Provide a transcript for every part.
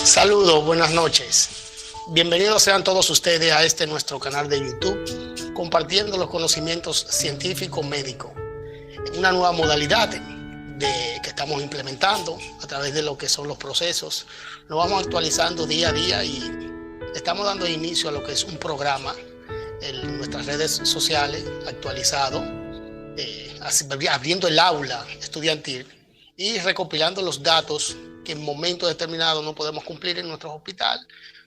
Saludos, buenas noches. Bienvenidos sean todos ustedes a este nuestro canal de YouTube, compartiendo los conocimientos científicos médicos. Una nueva modalidad que estamos implementando a través de lo que son los procesos. Nos vamos actualizando día a día y estamos dando inicio a lo que es un programa en nuestras redes sociales actualizado, abriendo el aula estudiantil y recopilando los datos que en momentos determinados no podemos cumplir en nuestro hospital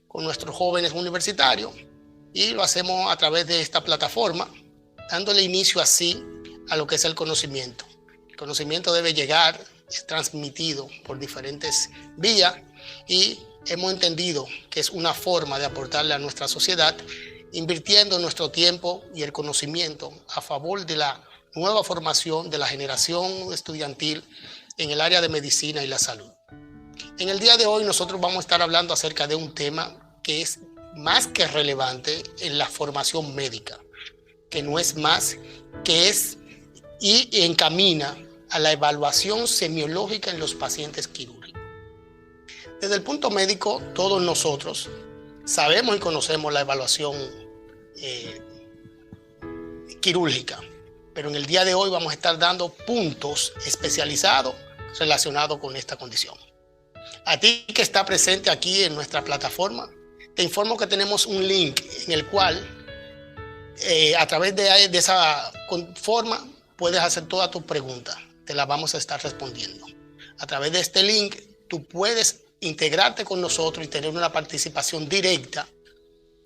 con nuestros jóvenes universitarios, y lo hacemos a través de esta plataforma, dándole inicio así a lo que es el conocimiento. El conocimiento debe llegar, es transmitido por diferentes vías, y hemos entendido que es una forma de aportarle a nuestra sociedad, invirtiendo nuestro tiempo y el conocimiento a favor de la nueva formación de la generación estudiantil en el área de medicina y la salud. En el día de hoy nosotros vamos a estar hablando acerca de un tema que es más que relevante en la formación médica, que no es más, que es y encamina a la evaluación semiológica en los pacientes quirúrgicos. Desde el punto médico, todos nosotros sabemos y conocemos la evaluación quirúrgica, pero en el día de hoy vamos a estar dando puntos especializados relacionados con esta condición. A ti que está presente aquí en nuestra plataforma, te informo que tenemos un link en el cual a través de esa forma puedes hacer todas tus preguntas. Te las vamos a estar respondiendo. A través de este link tú puedes integrarte con nosotros y tener una participación directa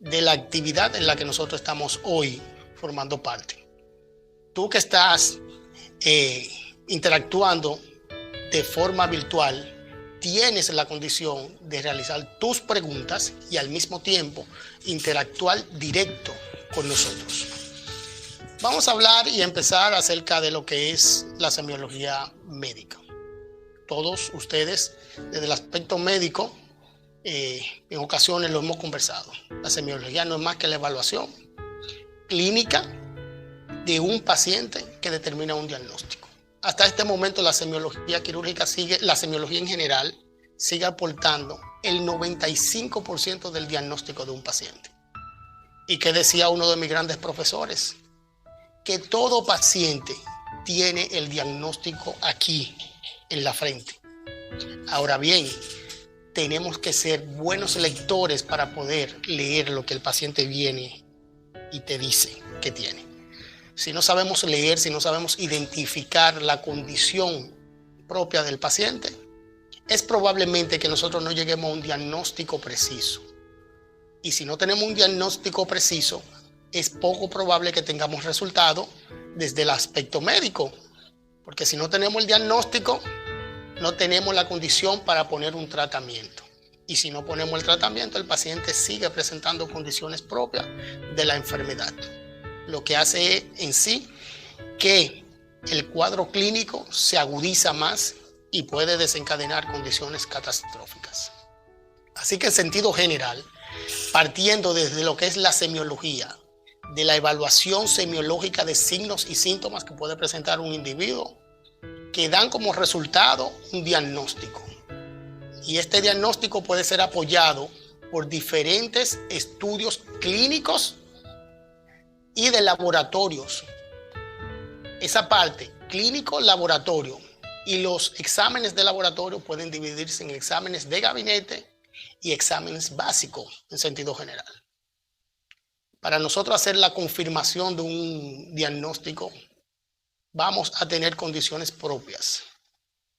de la actividad en la que nosotros estamos hoy formando parte. Tú que estás interactuando de forma virtual, tienes la condición de realizar tus preguntas y al mismo tiempo interactuar directo con nosotros. Vamos a hablar y empezar acerca de lo que es la semiología médica. Todos ustedes, desde el aspecto médico, en ocasiones lo hemos conversado. La semiología no es más que la evaluación clínica de un paciente que determina un diagnóstico. Hasta este momento la semiología quirúrgica la semiología en general sigue aportando el 95% del diagnóstico de un paciente. ¿Y qué decía uno de mis grandes profesores? Que todo paciente tiene el diagnóstico aquí, en la frente. Ahora bien, tenemos que ser buenos lectores para poder leer lo que el paciente viene y te dice que tiene. Si no sabemos leer, si no sabemos identificar la condición propia del paciente, es probablemente que nosotros no lleguemos a un diagnóstico preciso. Y si no tenemos un diagnóstico preciso, es poco probable que tengamos resultado desde el aspecto médico. Porque si no tenemos el diagnóstico, no tenemos la condición para poner un tratamiento. Y si no ponemos el tratamiento, el paciente sigue presentando condiciones propias de la enfermedad. Lo que hace en sí que el cuadro clínico se agudiza más y puede desencadenar condiciones catastróficas. Así que en sentido general, partiendo desde lo que es la semiología, de la evaluación semiológica de signos y síntomas que puede presentar un individuo, que dan como resultado un diagnóstico. Y este diagnóstico puede ser apoyado por diferentes estudios clínicos y de laboratorios. Esa parte, clínico, laboratorio, y los exámenes de laboratorio pueden dividirse en exámenes de gabinete y exámenes básicos en sentido general. Para nosotros hacer la confirmación de un diagnóstico, vamos a tener condiciones propias.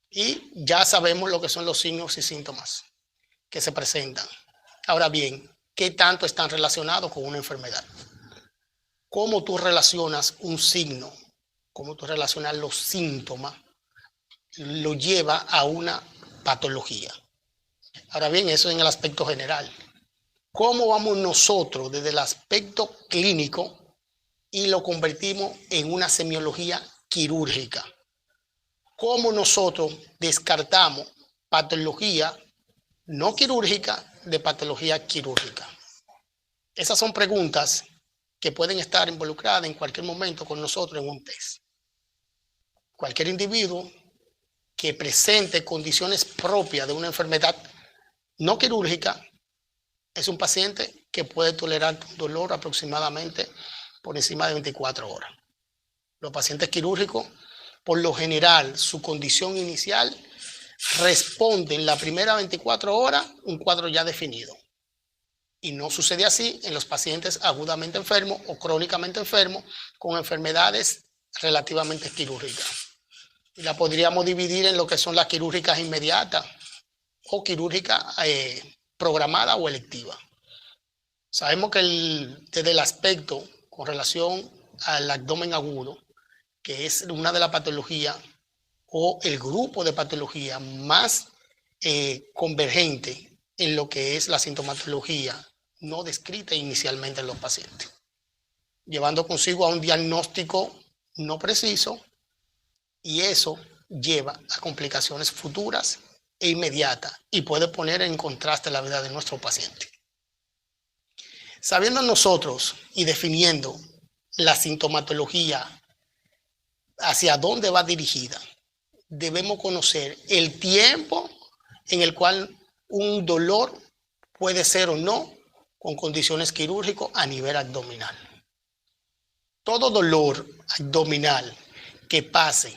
Y ya sabemos lo que son los signos y síntomas que se presentan. Ahora bien, ¿qué tanto están relacionados con una enfermedad? Cómo tú relacionas un signo, cómo tú relacionas los síntomas, lo lleva a una patología. Ahora bien, eso en el aspecto general. ¿Cómo vamos nosotros desde el aspecto clínico y lo convertimos en una semiología quirúrgica? ¿Cómo nosotros descartamos patología no quirúrgica de patología quirúrgica? Esas son preguntas que pueden estar involucradas en cualquier momento con nosotros en un test. Cualquier individuo que presente condiciones propias de una enfermedad no quirúrgica es un paciente que puede tolerar un dolor aproximadamente por encima de 24 horas. Los pacientes quirúrgicos, por lo general, su condición inicial responde en la primera 24 horas un cuadro ya definido. Y no sucede así en los pacientes agudamente enfermos o crónicamente enfermos con enfermedades relativamente quirúrgicas. Y la podríamos dividir en lo que son las quirúrgicas inmediatas o quirúrgica programada o electiva. Sabemos que desde el aspecto con relación al abdomen agudo, que es una de las patologías o el grupo de patología más convergente en lo que es la sintomatología no descrita inicialmente en los pacientes, llevando consigo a un diagnóstico no preciso, y eso lleva a complicaciones futuras e inmediatas y puede poner en contraste la vida de nuestro paciente. Sabiendo nosotros y definiendo la sintomatología hacia dónde va dirigida, debemos conocer el tiempo en el cual un dolor puede ser o no con condiciones quirúrgicas a nivel abdominal. Todo dolor abdominal que pase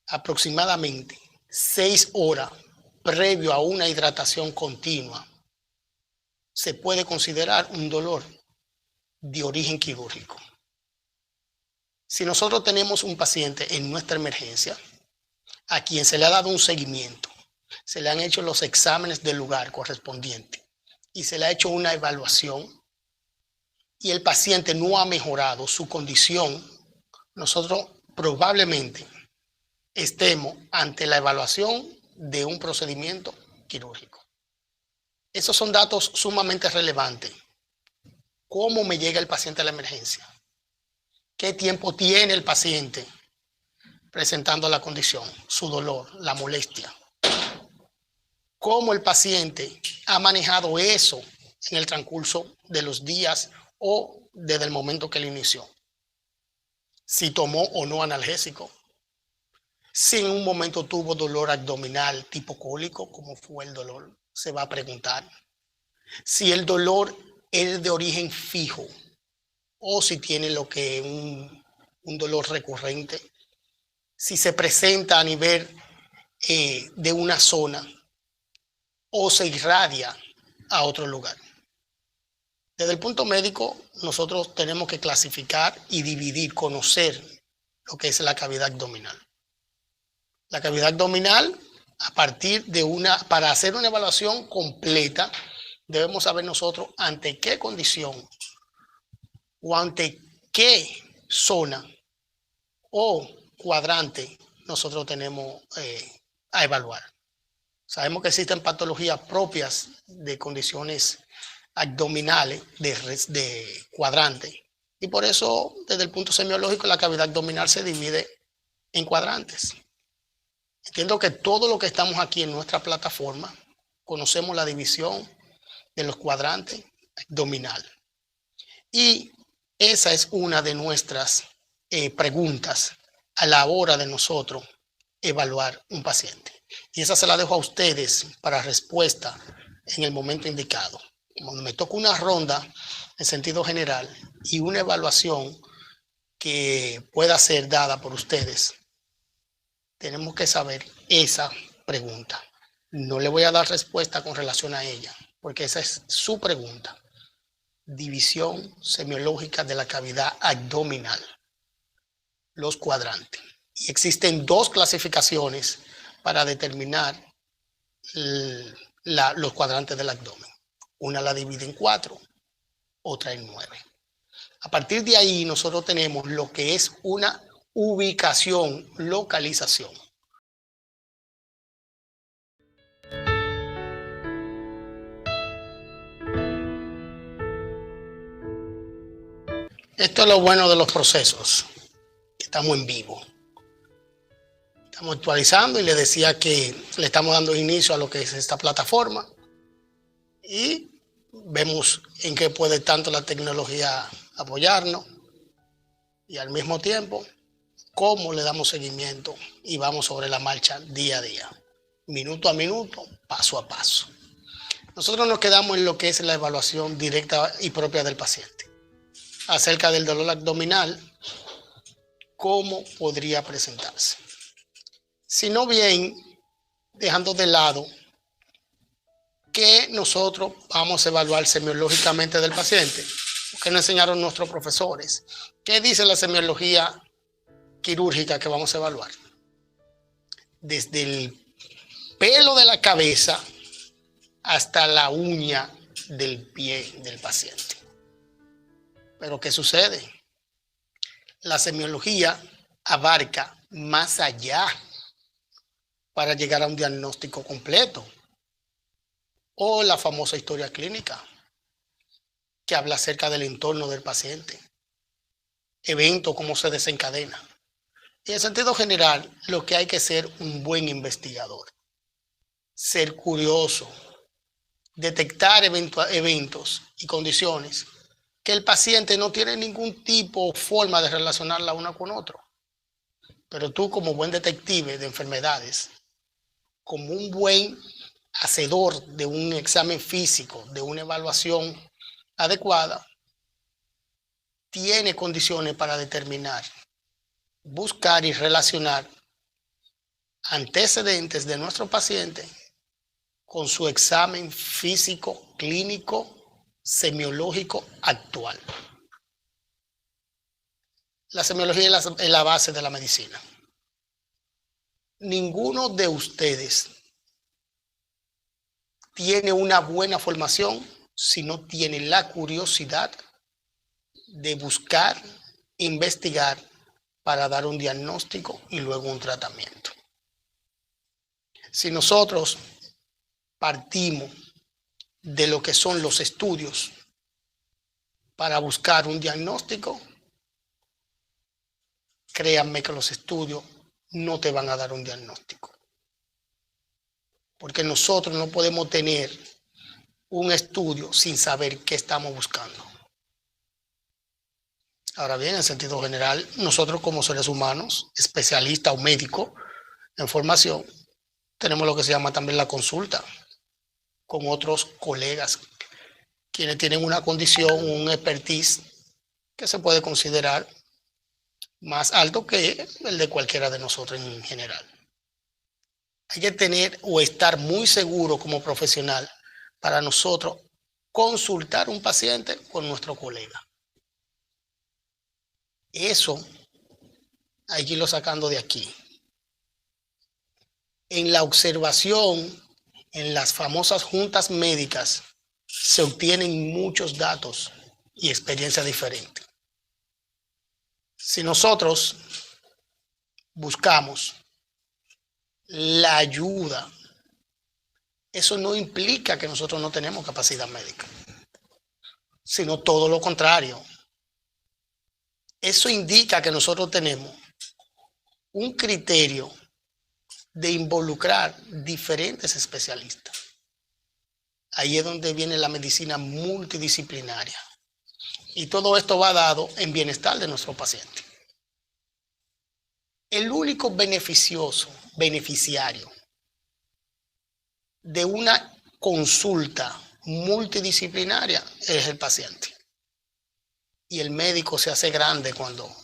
aproximadamente 6 horas previo a una hidratación continua se puede considerar un dolor de origen quirúrgico. Si nosotros tenemos un paciente en nuestra emergencia a quien se le ha dado un seguimiento, se le han hecho los exámenes del lugar correspondiente y se le ha hecho una evaluación y el paciente no ha mejorado su condición, nosotros probablemente estemos ante la evaluación de un procedimiento quirúrgico. Esos son datos sumamente relevantes. ¿Cómo me llega el paciente a la emergencia? ¿Qué tiempo tiene el paciente presentando la condición, su dolor, la molestia? ¿Cómo el paciente ha manejado eso en el transcurso de los días o desde el momento que le inició? Si tomó o no analgésico. Si en un momento tuvo dolor abdominal tipo cólico, ¿cómo fue el dolor? Se va a preguntar. Si el dolor es de origen fijo o si tiene lo que es un dolor recurrente. Si se presenta a nivel de una zona o se irradia a otro lugar. Desde el punto médico, nosotros tenemos que clasificar y dividir, conocer lo que es la cavidad abdominal. La cavidad abdominal, a partir de para hacer una evaluación completa, debemos saber nosotros ante qué condición o ante qué zona o cuadrante nosotros tenemos a evaluar. Sabemos que existen patologías propias de condiciones abdominales de cuadrante y por eso desde el punto semiológico la cavidad abdominal se divide en cuadrantes. Entiendo que todo lo que estamos aquí en nuestra plataforma conocemos la división de los cuadrantes abdominales y esa es una de nuestras preguntas a la hora de nosotros evaluar un paciente. Y esa se la dejo a ustedes para respuesta en el momento indicado. Cuando me toca una ronda en sentido general y una evaluación que pueda ser dada por ustedes, tenemos que saber esa pregunta. No le voy a dar respuesta con relación a ella, porque esa es su pregunta. División semiológica de la cavidad abdominal, los cuadrantes. Y existen 2 clasificaciones para determinar los cuadrantes del abdomen. Una la divide en 4, otra en 9. A partir de ahí nosotros tenemos lo que es una ubicación, localización. Esto es lo bueno de los procesos, que estamos en vivo. Estamos actualizando y les decía que le estamos dando inicio a lo que es esta plataforma y vemos en qué puede tanto la tecnología apoyarnos y al mismo tiempo cómo le damos seguimiento y vamos sobre la marcha día a día, minuto a minuto, paso a paso. Nosotros nos quedamos en lo que es la evaluación directa y propia del paciente. Acerca del dolor abdominal, ¿cómo podría presentarse? Sino bien, dejando de lado que nosotros vamos a evaluar semiológicamente del paciente, que nos enseñaron nuestros profesores. ¿Qué dice la semiología quirúrgica que vamos a evaluar? Desde el pelo de la cabeza hasta la uña del pie del paciente. Pero ¿qué sucede? La semiología abarca más allá para llegar a un diagnóstico completo. O la famosa historia clínica, que habla acerca del entorno del paciente, evento, cómo se desencadena. Y en sentido general, lo que hay que ser un buen investigador, ser curioso, detectar eventos y condiciones que el paciente no tiene ningún tipo o forma de relacionarla una con otro. Pero tú, como buen detective de enfermedades, como un buen hacedor de un examen físico, de una evaluación adecuada, tiene condiciones para determinar, buscar y relacionar antecedentes de nuestro paciente con su examen físico, clínico, semiológico actual. La semiología es la base de la medicina. Ninguno de ustedes tiene una buena formación si no tiene la curiosidad de buscar, investigar para dar un diagnóstico y luego un tratamiento. Si nosotros partimos de lo que son los estudios para buscar un diagnóstico, créanme que los estudios no te van a dar un diagnóstico. Porque nosotros no podemos tener un estudio sin saber qué estamos buscando. Ahora bien, en sentido general, nosotros como seres humanos, especialistas o médicos en formación, tenemos lo que se llama también la consulta con otros colegas, quienes tienen una condición, un expertise que se puede considerar más alto que el de cualquiera de nosotros en general. Hay que tener o estar muy seguro como profesional para nosotros consultar un paciente con nuestro colega. Eso hay que irlo sacando de aquí. En la observación, en las famosas juntas médicas, se obtienen muchos datos y experiencias diferentes. Si nosotros buscamos la ayuda, eso no implica que nosotros no tenemos capacidad médica, sino todo lo contrario. Eso indica que nosotros tenemos un criterio de involucrar diferentes especialistas. Ahí es donde viene la medicina multidisciplinaria. Y todo esto va dado en bienestar de nuestro paciente. El único beneficiario de una consulta multidisciplinaria es el paciente. Y el médico se hace grande cuando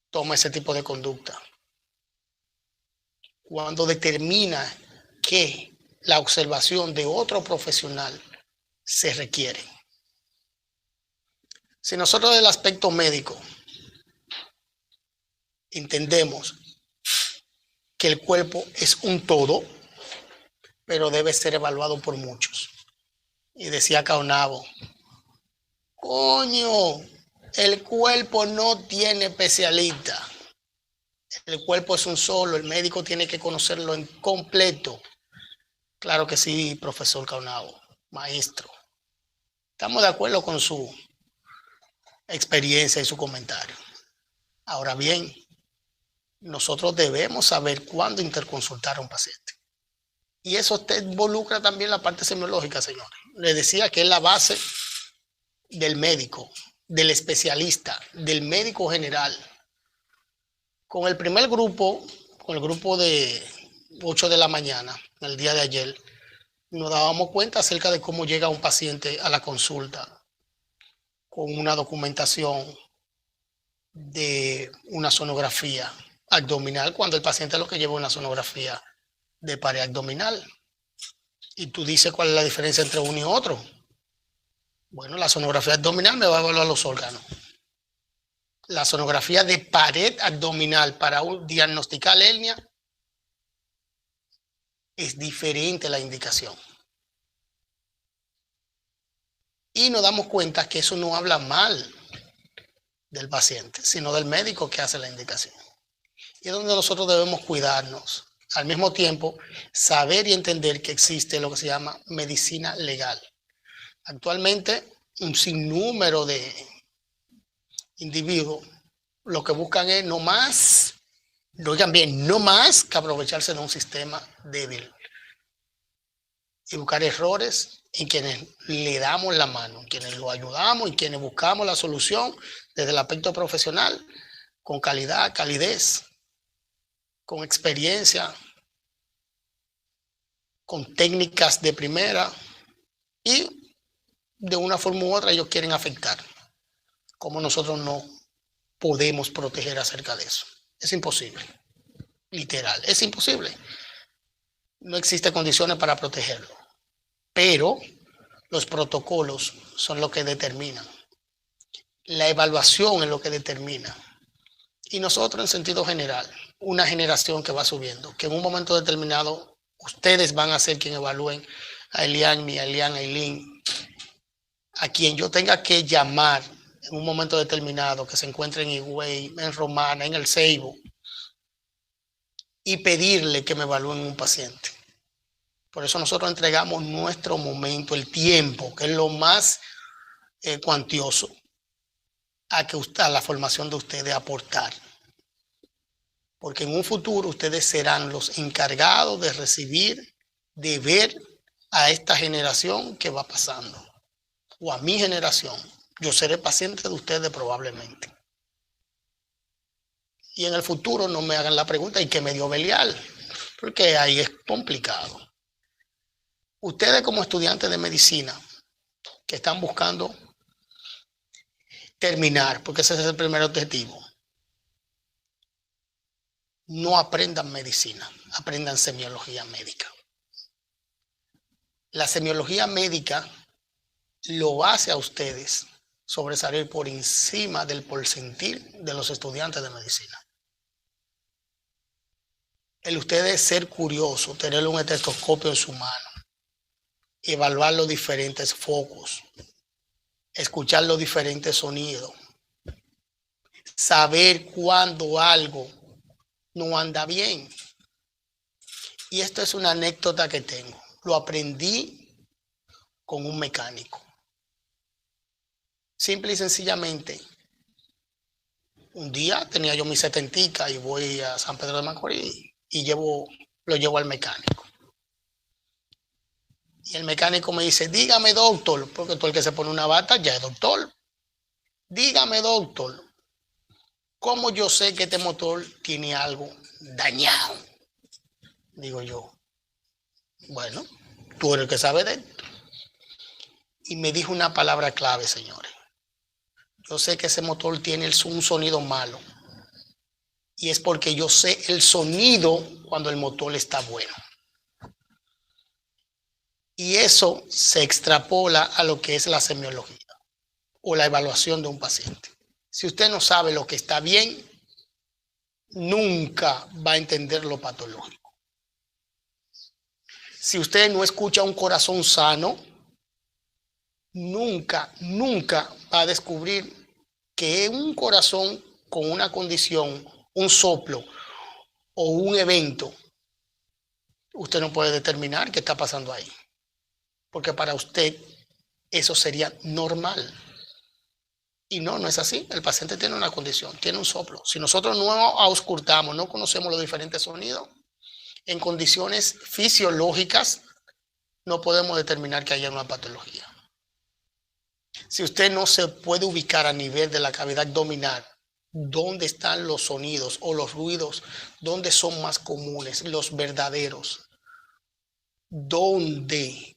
toma ese tipo de conducta. Cuando determina que la observación de otro profesional se requiere. Si nosotros del aspecto médico entendemos que el cuerpo es un todo, pero debe ser evaluado por muchos. Y decía Caonabo, coño, el cuerpo no tiene especialista. El cuerpo es un solo, el médico tiene que conocerlo en completo. Claro que sí, profesor Caonabo, maestro. Estamos de acuerdo con su experiencia y su comentario. Ahora bien, nosotros debemos saber cuándo interconsultar a un paciente. Y eso involucra también la parte semiológica, señores. Les decía que es la base del médico, del especialista, del médico general. Con el primer grupo, con el grupo de 8 de la mañana, el día de ayer, nos dábamos cuenta acerca de cómo llega un paciente a la consulta con una documentación de una sonografía abdominal, cuando el paciente lo que lleva una sonografía de pared abdominal. Y tú dices cuál es la diferencia entre uno y otro. Bueno, la sonografía abdominal me va a evaluar los órganos. La sonografía de pared abdominal para diagnosticar hernia es diferente la indicación. Y nos damos cuenta que eso no habla mal del paciente, sino del médico que hace la indicación. Y es donde nosotros debemos cuidarnos. Al mismo tiempo, saber y entender que existe lo que se llama medicina legal. Actualmente, un sinnúmero de individuos lo que buscan es no más, oigan bien, no más que aprovecharse de un sistema débil y buscar errores en quienes le damos la mano, en quienes lo ayudamos, en quienes buscamos la solución desde el aspecto profesional, con calidad, calidez, con experiencia, con técnicas de primera, y de una forma u otra ellos quieren afectar. Como nosotros no podemos proteger acerca de eso. Es imposible. Literal, es imposible. No existen condiciones para protegerlo. Pero los protocolos son lo que determinan. La evaluación es lo que determina. Y nosotros, en sentido general, una generación que va subiendo, que en un momento determinado ustedes van a ser quien evalúen a Elian, a Eileen, a quien yo tenga que llamar en un momento determinado, que se encuentre en Higüey, en Romana, en El Ceibo, y pedirle que me evalúen un paciente. Por eso nosotros entregamos nuestro momento, el tiempo, que es lo más cuantioso, a la formación de ustedes, aportar. Porque en un futuro ustedes serán los encargados de recibir, de ver a esta generación que va pasando, o a mi generación. Yo seré paciente de ustedes probablemente. Y en el futuro no me hagan la pregunta, ¿y qué me dio Belial? Porque ahí es complicado. Ustedes como estudiantes de medicina que están buscando terminar, porque ese es el primer objetivo, no aprendan medicina, aprendan semiología médica. La semiología médica lo hace a ustedes sobresalir por encima del porcentil de los estudiantes de medicina. El ustedes ser curioso, tener un estetoscopio en su mano, evaluar los diferentes focos, escuchar los diferentes sonidos, saber cuándo algo no anda bien. Y esto es una anécdota que tengo. Lo aprendí con un mecánico. Simple y sencillamente, un día tenía yo mi setentica y voy a San Pedro de Macorís y lo llevo al mecánico. Y el mecánico me dice, dígame doctor, porque todo el que se pone una bata ya es doctor. Dígame doctor, ¿cómo yo sé que este motor tiene algo dañado? Digo yo, bueno, tú eres el que sabe de esto. Y me dijo una palabra clave, señores. Yo sé que ese motor tiene un sonido malo. Y es porque yo sé el sonido cuando el motor está bueno. Y eso se extrapola a lo que es la semiología o la evaluación de un paciente. Si usted no sabe lo que está bien, nunca va a entender lo patológico. Si usted no escucha un corazón sano, nunca va a descubrir que un corazón con una condición, un soplo o un evento, usted no puede determinar qué está pasando ahí. Porque para usted eso sería normal. Y no es así. El paciente tiene una condición, tiene un soplo. Si nosotros no auscultamos, no conocemos los diferentes sonidos, en condiciones fisiológicas no podemos determinar que haya una patología. Si usted no se puede ubicar a nivel de la cavidad abdominal, dónde están los sonidos o los ruidos, dónde son más comunes, los verdaderos, ¿Dónde?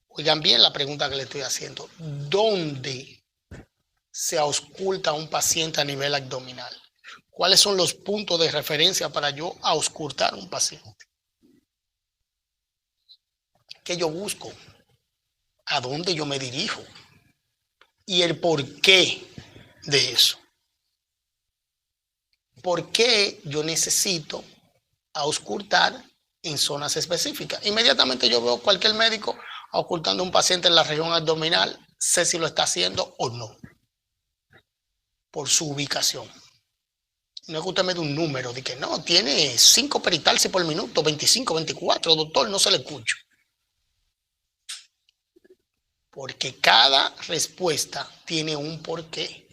Oigan bien la pregunta que le estoy haciendo. ¿Dónde se ausculta a un paciente a nivel abdominal? ¿Cuáles son los puntos de referencia para yo auscultar a un paciente? ¿Qué yo busco? ¿A dónde yo me dirijo? Y el porqué de eso. ¿Por qué yo necesito auscultar en zonas específicas? Inmediatamente yo veo cualquier médico auscultando a un paciente en la región abdominal, sé si lo está haciendo o no, por su ubicación. No es que usted me dé un número de que no, tiene 5 peritalsis por minuto, 25, 24, doctor, no se le escucha. Porque cada respuesta tiene un porqué.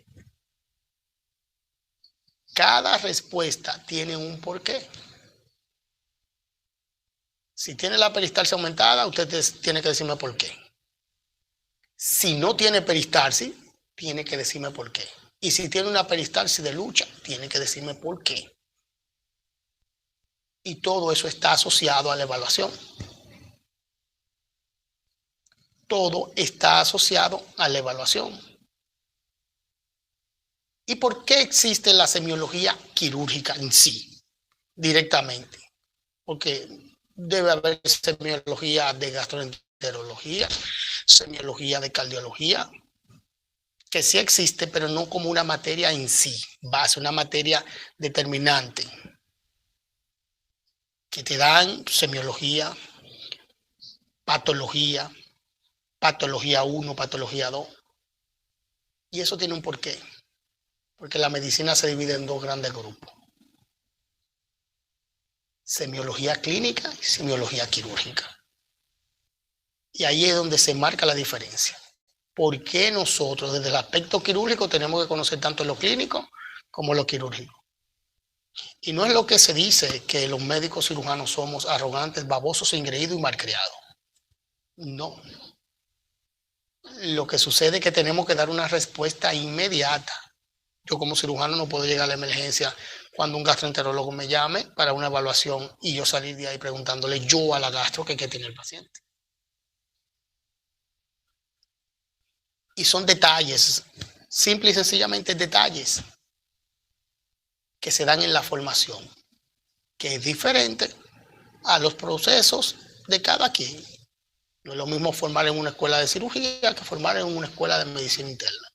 Cada respuesta tiene un porqué. Si tiene la peristalsis aumentada, usted tiene que decirme por qué. Si no tiene peristalsis, tiene que decirme por qué. Y si tiene una peristalsis de lucha, tiene que decirme por qué. Y todo eso está asociado a la evaluación. Todo está asociado a la evaluación. ¿Y por qué existe la semiología quirúrgica en sí, directamente? Porque debe haber semiología de gastroenterología, semiología de cardiología, que sí existe, pero no como una materia en sí, base, una materia determinante, que te dan semiología, patología 1, patología 2. Y eso tiene un porqué, porque la medicina se divide en 2 grandes grupos: semiología clínica y semiología quirúrgica. Y ahí es donde se marca la diferencia. ¿Por qué nosotros desde el aspecto quirúrgico tenemos que conocer tanto lo clínico como lo quirúrgico? Y no es lo que se dice que los médicos cirujanos somos arrogantes, babosos, engreídos y malcriados. No. Lo que sucede es que tenemos que dar una respuesta inmediata. Yo como cirujano no puedo llegar a la emergencia cuando un gastroenterólogo me llame para una evaluación y yo salir de ahí preguntándole yo a la gastro qué tiene el paciente. Y son detalles, simple y sencillamente detalles que se dan en la formación, que es diferente a los procesos de cada quien. No es lo mismo formar en una escuela de cirugía que formar en una escuela de medicina interna.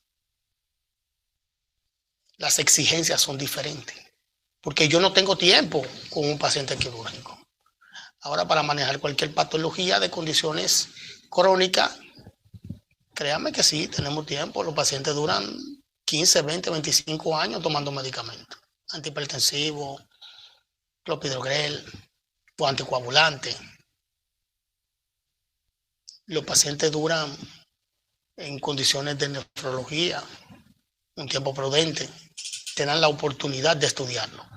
Las exigencias son diferentes, porque yo no tengo tiempo con un paciente quirúrgico. Ahora, para manejar cualquier patología de condiciones crónicas, créanme que sí, tenemos tiempo. Los pacientes duran 15, 20, 25 años tomando medicamentos, antihipertensivos, clopidogrel o anticoagulantes. Los pacientes duran en condiciones de nefrología un tiempo prudente, te dan la oportunidad de estudiarlo.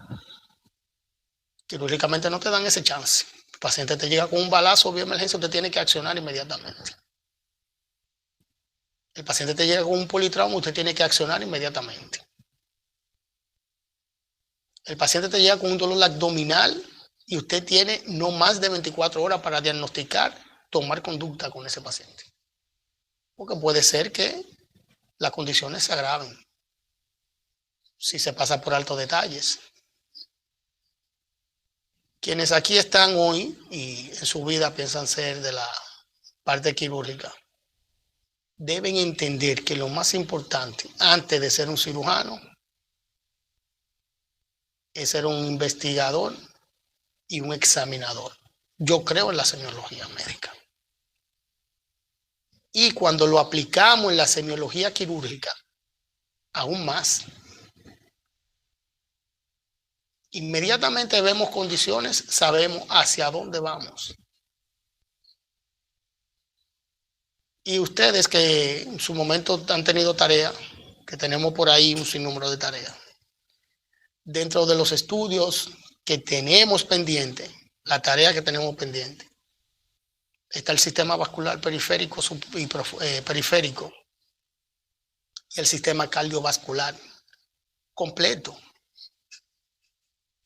Quirúrgicamente no te dan ese chance. El paciente te llega con un balazo vía emergencia, usted tiene que accionar inmediatamente. El paciente te llega con un politrauma, usted tiene que accionar inmediatamente. El paciente te llega con un dolor abdominal y usted tiene no más de 24 horas para diagnosticar, tomar conducta con ese paciente. Porque puede ser que las condiciones se agraven si se pasa por altos detalles. Quienes aquí están hoy y en su vida piensan ser de la parte quirúrgica, deben entender que lo más importante antes de ser un cirujano es ser un investigador y un examinador. Yo creo en la semiología médica. Y cuando lo aplicamos en la semiología quirúrgica, aún más. Inmediatamente vemos condiciones, sabemos hacia dónde vamos. Y ustedes que en su momento han tenido tarea, que tenemos por ahí un sinnúmero de tareas, dentro de los estudios que tenemos pendiente, la tarea que tenemos pendiente, está el sistema vascular periférico y periférico y el sistema cardiovascular completo.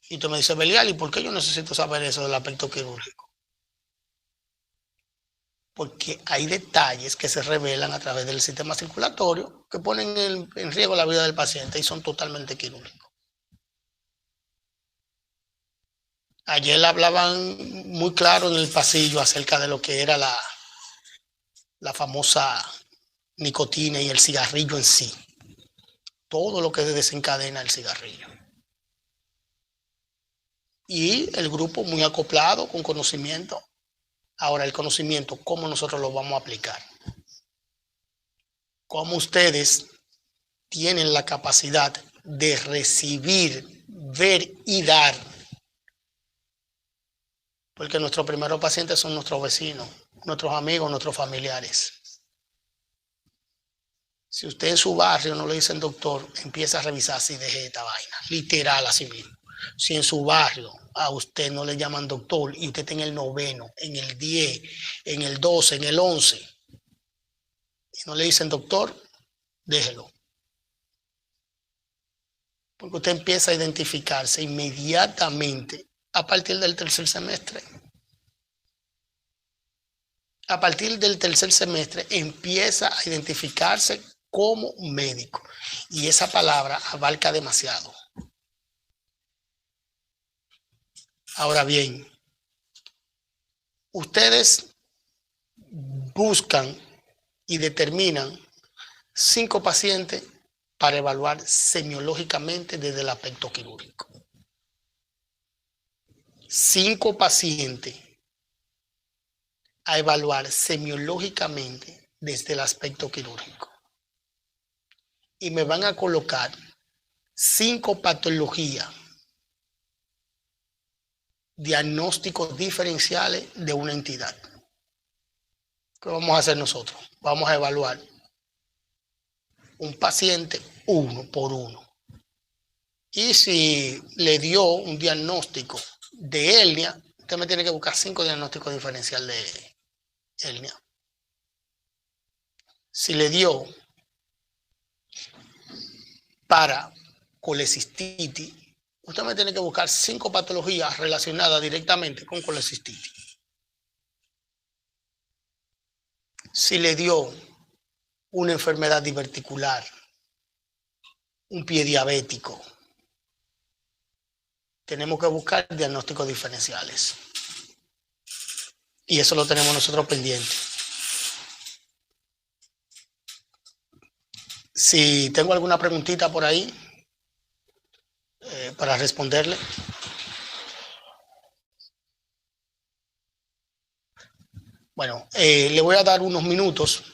Y tú me dices, Belial, ¿y por qué yo necesito saber eso del aspecto quirúrgico? porque hay detalles que se revelan a través del sistema circulatorio que ponen en riesgo la vida del paciente y son totalmente quirúrgicos. Ayer hablaban muy claro en el pasillo acerca de lo que era la famosa nicotina y el cigarrillo en sí. Todo lo que desencadena el cigarrillo. Y el grupo muy acoplado, con conocimiento. Ahora, el conocimiento, ¿cómo nosotros lo vamos a aplicar? ¿Cómo ustedes tienen la capacidad de recibir, ver y dar? Porque nuestros primeros pacientes son nuestros vecinos, nuestros amigos, nuestros familiares. Si usted en su barrio no le dicen doctor, empieza a revisar si deje esta vaina, literal así mismo. Si en su barrio a usted no le llaman doctor y usted está en el 9º, en el 10, en el 12, en el 11, y no le dicen doctor, déjelo. Porque usted empieza a identificarse inmediatamente a partir del tercer semestre. A partir del tercer semestre empieza a identificarse como médico. Y esa palabra abarca demasiado. Ahora bien, ustedes buscan y determinan 5 pacientes para evaluar semiológicamente desde el aspecto quirúrgico. 5 pacientes a evaluar semiológicamente desde el aspecto quirúrgico. Y me van a colocar 5 patologías, diagnósticos diferenciales de una entidad. ¿Qué vamos a hacer nosotros? Vamos a evaluar un paciente uno por uno. Y si le dio un diagnóstico de hernia, usted me tiene que buscar 5 diagnósticos diferenciales de hernia. Si le dio para colecistitis, usted me tiene que buscar 5 patologías relacionadas directamente con colecistitis. Si le dio una enfermedad diverticular, un pie diabético, tenemos que buscar diagnósticos diferenciales. Y eso lo tenemos nosotros pendiente. Si tengo alguna preguntita por ahí para responderle. Bueno, le voy a dar unos minutos.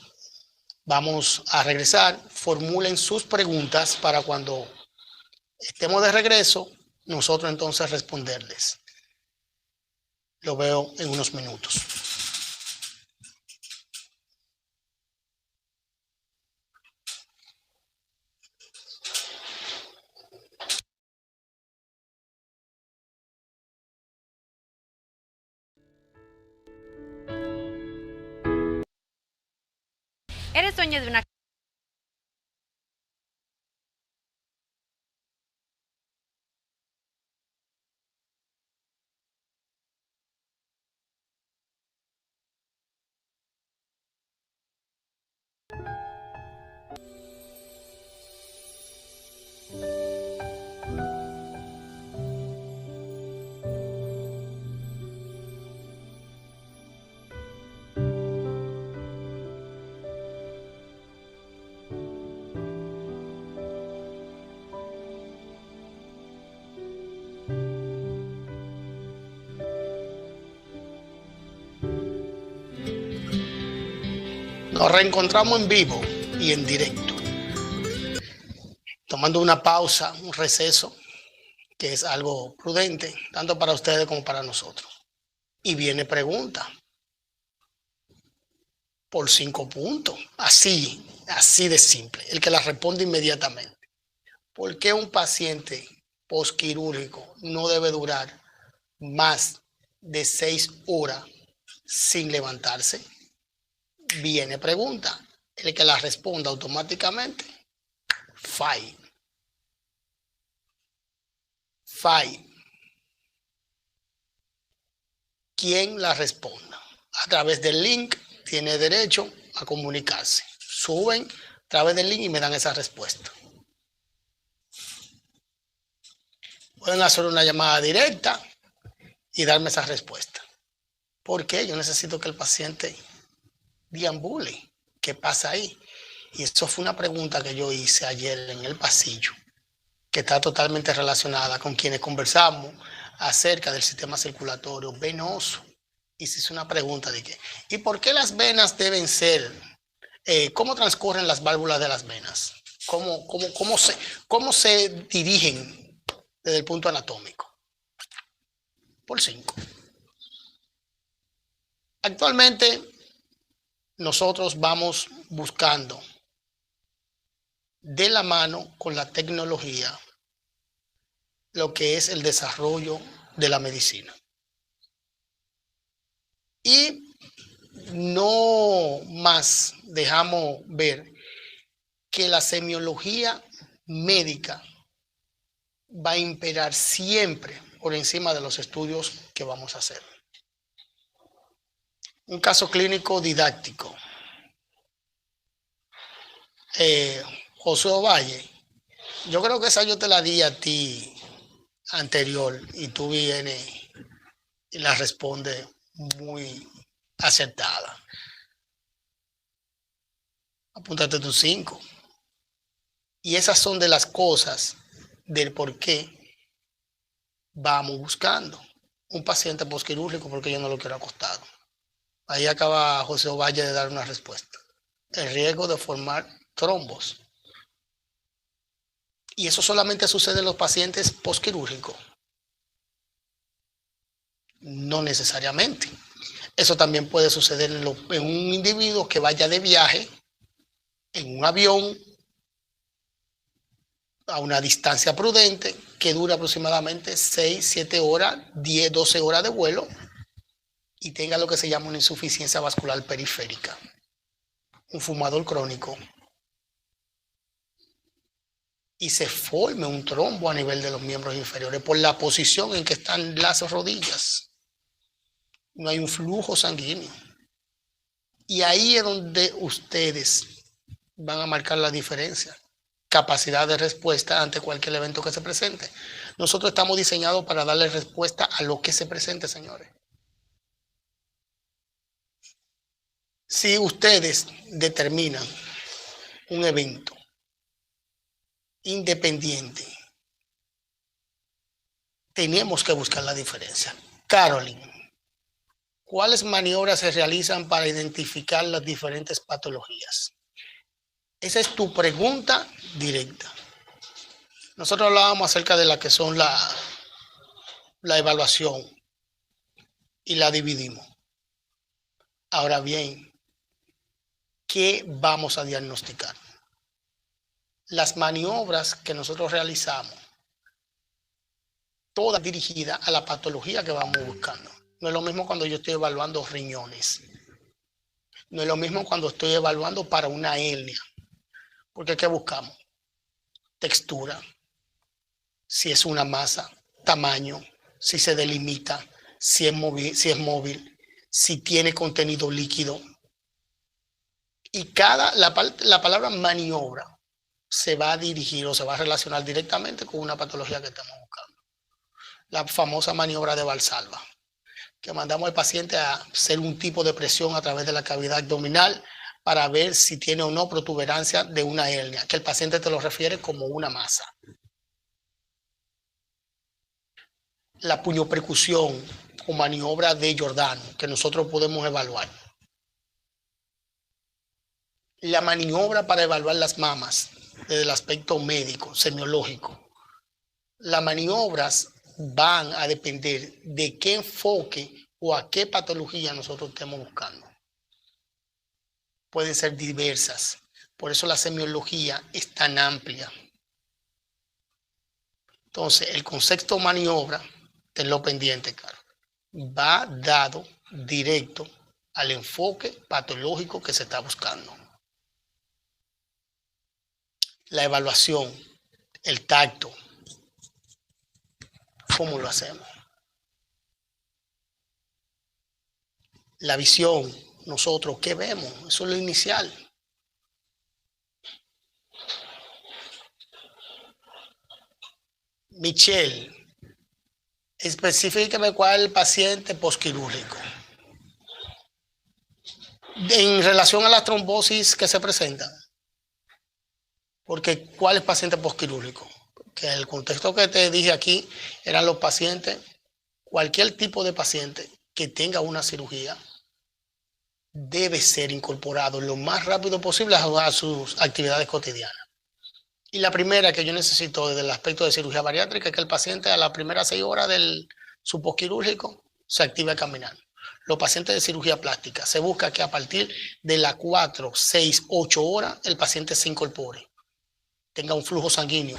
Vamos a regresar. Formulen sus preguntas para cuando estemos de regreso, nosotros entonces responderles. Lo veo en unos minutos. ¿Eres dueño de una Nos reencontramos en vivo y en directo, tomando una pausa, un receso, que es algo prudente, tanto para ustedes como para nosotros. Y viene pregunta por 5 puntos, así de simple, el que la responde inmediatamente. ¿Por qué un paciente postquirúrgico no debe durar más de 6 horas sin levantarse? Viene pregunta. El que la responda automáticamente, fine. ¿Quién la responda? A través del link tiene derecho a comunicarse. Suben a través del link y me dan esa respuesta. Pueden hacer una llamada directa y darme esa respuesta. ¿Por qué? Yo necesito que el paciente deambule. ¿Qué pasa ahí? Y eso fue una pregunta que yo hice ayer en el pasillo, que está totalmente relacionada con quienes conversamos acerca del sistema circulatorio venoso. Y se hizo una pregunta de que, ¿y por qué las venas deben ser? ¿Cómo transcurren las válvulas de las venas? ¿Cómo se dirigen desde el punto anatómico? Por 5. Actualmente nosotros vamos buscando de la mano con la tecnología lo que es el desarrollo de la medicina. Y no más dejamos ver que la semiología médica va a imperar siempre por encima de los estudios que vamos a hacer. Un caso clínico didáctico. José Ovalle, yo creo que esa yo te la di a ti anterior y tú vienes y la respondes muy acertada. Apúntate tus 5. Y esas son de las cosas del por qué vamos buscando un paciente posquirúrgico, porque yo no lo quiero acostado. Ahí acaba José Ovalle de dar una respuesta. El riesgo de formar trombos. Y eso solamente sucede en los pacientes posquirúrgicos. No necesariamente. Eso también puede suceder en un individuo que vaya de viaje en un avión a una distancia prudente que dura aproximadamente 6, 7 horas, 10, 12 horas de vuelo y tenga lo que se llama una insuficiencia vascular periférica. Un fumador crónico. Y se forme un trombo a nivel de los miembros inferiores por la posición en que están las rodillas. No hay un flujo sanguíneo. Y ahí es donde ustedes van a marcar la diferencia. Capacidad de respuesta ante cualquier evento que se presente. Nosotros estamos diseñados para darle respuesta a lo que se presente, señores. Si ustedes determinan un evento independiente, tenemos que buscar la diferencia. Caroline, ¿cuáles maniobras se realizan para identificar las diferentes patologías? Esa es tu pregunta directa. Nosotros hablábamos acerca de la que son la evaluación y la dividimos. Ahora bien, ¿qué vamos a diagnosticar? Las maniobras que nosotros realizamos, todas dirigidas a la patología que vamos buscando. No es lo mismo cuando yo estoy evaluando riñones. No es lo mismo cuando estoy evaluando para una hernia. Porque ¿qué buscamos? Textura, si es una masa, tamaño, si se delimita, si es móvil, si tiene contenido líquido. Y la palabra maniobra se va a dirigir o se va a relacionar directamente con una patología que estamos buscando. La famosa maniobra de Valsalva, que mandamos al paciente a hacer un tipo de presión a través de la cavidad abdominal para ver si tiene o no protuberancia de una hernia, que el paciente te lo refiere como una masa. La puñopercusión o maniobra de Giordano, que nosotros podemos evaluar. La maniobra para evaluar las mamas, desde el aspecto médico, semiológico. Las maniobras van a depender de qué enfoque o a qué patología nosotros estemos buscando. Pueden ser diversas. Por eso la semiología es tan amplia. Entonces, el concepto maniobra, tenlo pendiente, claro, va dado directo al enfoque patológico que se está buscando. La evaluación, el tacto, ¿cómo lo hacemos? La visión, nosotros, ¿qué vemos? Eso es lo inicial. Michelle, específicame cuál es el paciente posquirúrgico. En relación a la trombosis que se presenta, porque ¿cuál es paciente posquirúrgico? Que el contexto que te dije aquí eran los pacientes, cualquier tipo de paciente que tenga una cirugía debe ser incorporado lo más rápido posible a sus actividades cotidianas. Y la primera que yo necesito desde el aspecto de cirugía bariátrica es que el paciente a las primeras 6 horas del su posquirúrgico se active caminando. Los pacientes de cirugía plástica se busca que a partir de las 4, 6, 8 horas el paciente se incorpore, tenga un flujo sanguíneo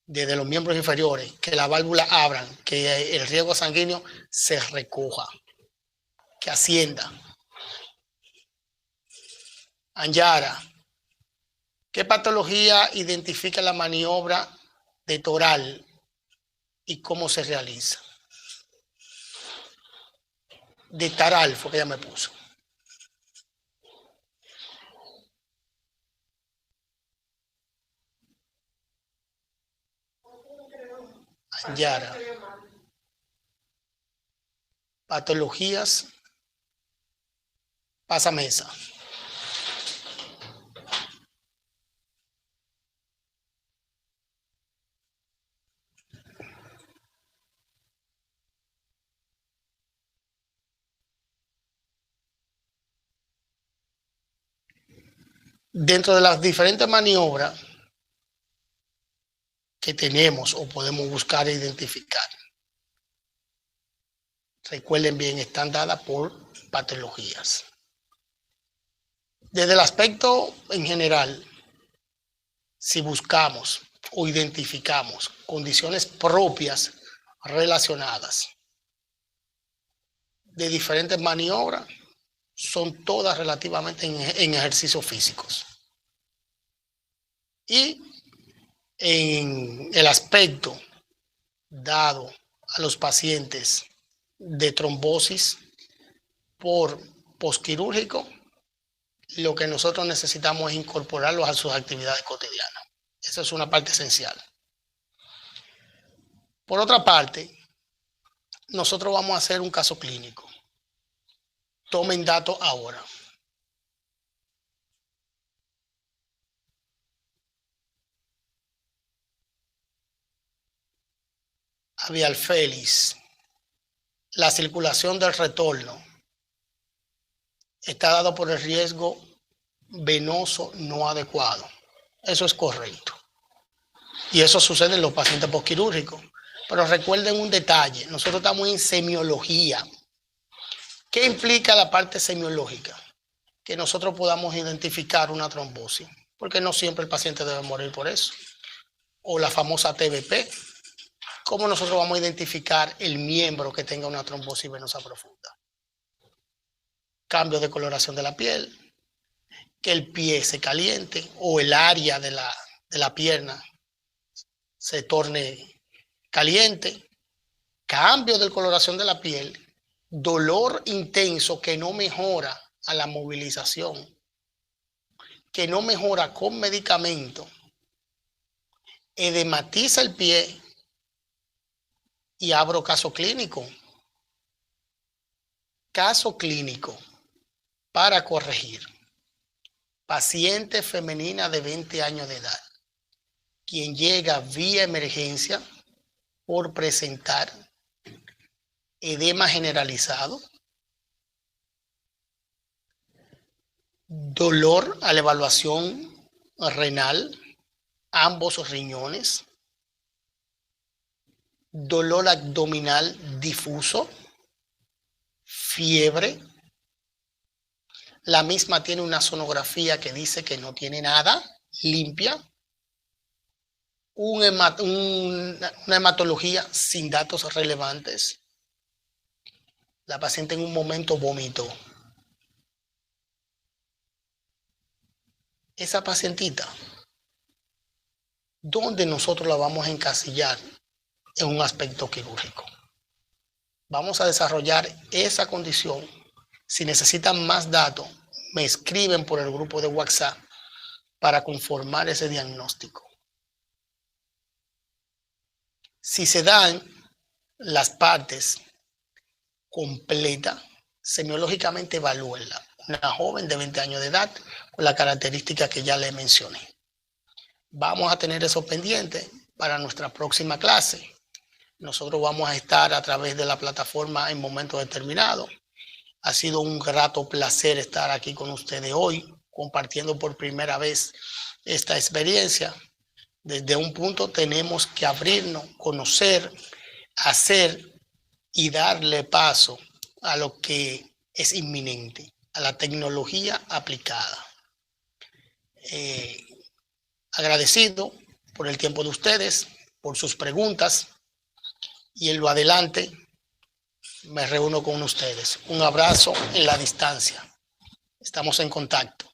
desde los miembros inferiores, que las válvulas abran, que el riego sanguíneo se recoja, que ascienda. Anyara, ¿qué patología identifica la maniobra de toral y cómo se realiza? De taral fue que ella me puso. Anyara. Patologías. Pasamesa. Dentro de las diferentes maniobras que tenemos o podemos buscar e identificar, recuerden bien, están dadas por patologías. Desde el aspecto en general, si buscamos o identificamos condiciones propias relacionadas de diferentes maniobras, son todas relativamente en ejercicios físicos. Y en el aspecto dado a los pacientes de trombosis por posquirúrgico, lo que nosotros necesitamos es incorporarlos a sus actividades cotidianas. Esa es una parte esencial. Por otra parte, nosotros vamos a hacer un caso clínico. Tomen datos ahora. Avial Félix, la circulación del retorno está dado por el riesgo venoso no adecuado. Eso es correcto. Y eso sucede en los pacientes posquirúrgicos. Pero recuerden un detalle, nosotros estamos en semiología. ¿Qué implica la parte semiológica? Que nosotros podamos identificar una trombosis, porque no siempre el paciente debe morir por eso. O la famosa TBP. ¿Cómo nosotros vamos a identificar el miembro que tenga una trombosis venosa profunda? Cambio de coloración de la piel, que el pie se caliente o el área de la pierna se torne caliente, cambio de coloración de la piel, dolor intenso que no mejora a la movilización, que no mejora con medicamento, edematiza el pie y abro caso clínico. Caso clínico para corregir. Paciente femenina de 20 años de edad, quien llega vía emergencia por presentar edema generalizado, dolor a la evaluación renal, ambos riñones, dolor abdominal difuso, fiebre. La misma tiene una sonografía que dice que no tiene nada, limpia. Una hematología sin datos relevantes. La paciente en un momento vomitó. Esa pacientita, ¿dónde nosotros la vamos a encasillar en un aspecto quirúrgico? Vamos a desarrollar esa condición Si necesitan más datos, me escriben por el grupo de WhatsApp para conformar ese diagnóstico. Si se dan las partes completas, semiológicamente evalúenla. Una joven de 20 años de edad con la característica que ya le mencioné. Vamos a tener eso pendiente para nuestra próxima clase. Nosotros vamos a estar a través de la plataforma en momentos determinados. Ha sido un grato placer estar aquí con ustedes hoy, compartiendo por primera vez esta experiencia. Desde un punto tenemos que abrirnos, conocer, hacer y darle paso a lo que es inminente, a la tecnología aplicada. Agradecido por el tiempo de ustedes, por sus preguntas, y en lo adelante me reúno con ustedes. Un abrazo en la distancia. Estamos en contacto.